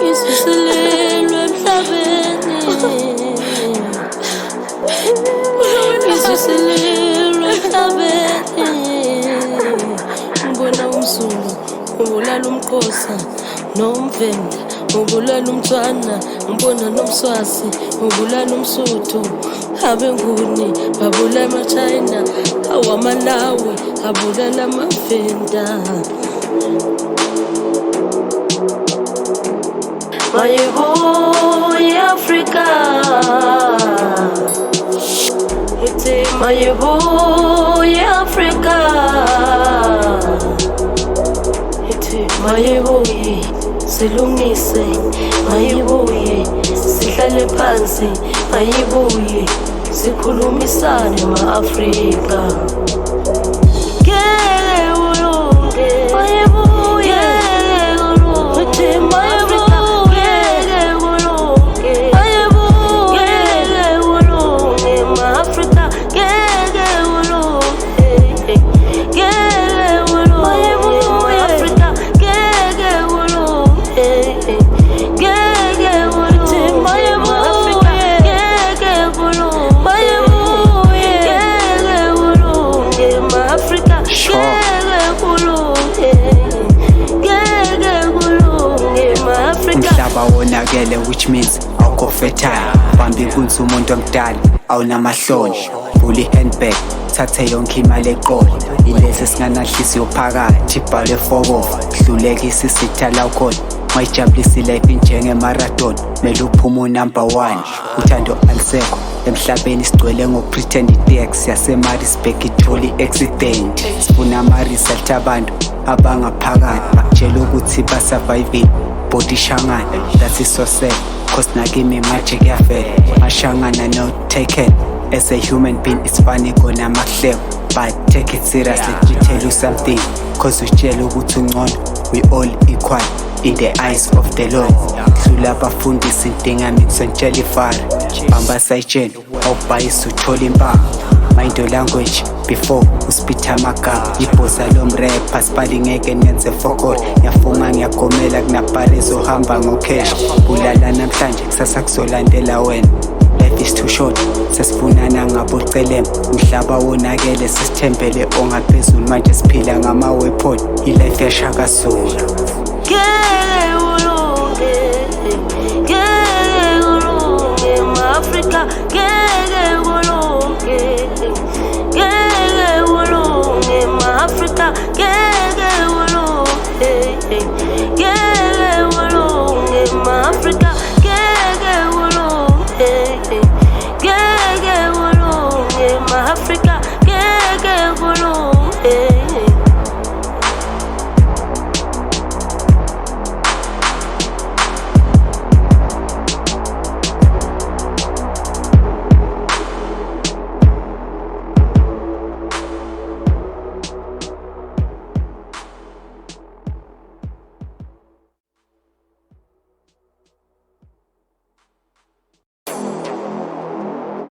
Ngisuselelwe emhlabeni, ngisuselelwe emhlabeni. Ngibona umZulu ubulala umXhosa nomVenda, ubulala umTswana, ngibona nomSwazi ubulala umSotho. Abenguni babulala amaChina, awamalawi abulala amaVenda. Mayebo Africa, ite mayebo Africa, ite mayebo silungise, mayebo sihlale phansi, mayebo sikhulumisane ma-Afrika. Umhlaba wonakele, which means awukho fertile. Bambi kunzi umuntu omdala awunamahloni. Vula i-handbag, thathe yonke imali eqolo. Ilesi singanahliziyo phakathi, ibhalwe fokofa. Hlulekisa isithala ukhona, mayijabulisa ilife njenge-marathon. Mele uphume u-number 1, uthando alisekho emhlabeni. Sigcwele ngokupretend i-tax yasemarisburg ithole i-accident. Sifuna ama-result abantu abangaphakathi, bakutshela ukuthi basurvivile body shangana. That is so sad, cause nakimi manje kuyafela. Mashangana no taken. As a human being it's funny kona mahleko, but take it seriously. You tell you something, cause utshela ukuthi ungcono. We all equal in the eyes of the Lord. Hlula abafundisi intinganiso ntshela ifari. Bamba sayitshela awubhayisa uthola impama. Mind your language before uspitha amagama. Ibhosa lomrepha sibali ngeke nenze fokol. Ngiyafunga ngiyagomela kunabhari ezohamba ngocash. Bulala namhlanje kusasa kuzolandela wena. Life is too short, sesifunana ngabocelema. Umhlaba wonakele sisithembele ongaphezulu. Manje siphila ngama-weapon, ilife yashaka Zulu. Africa,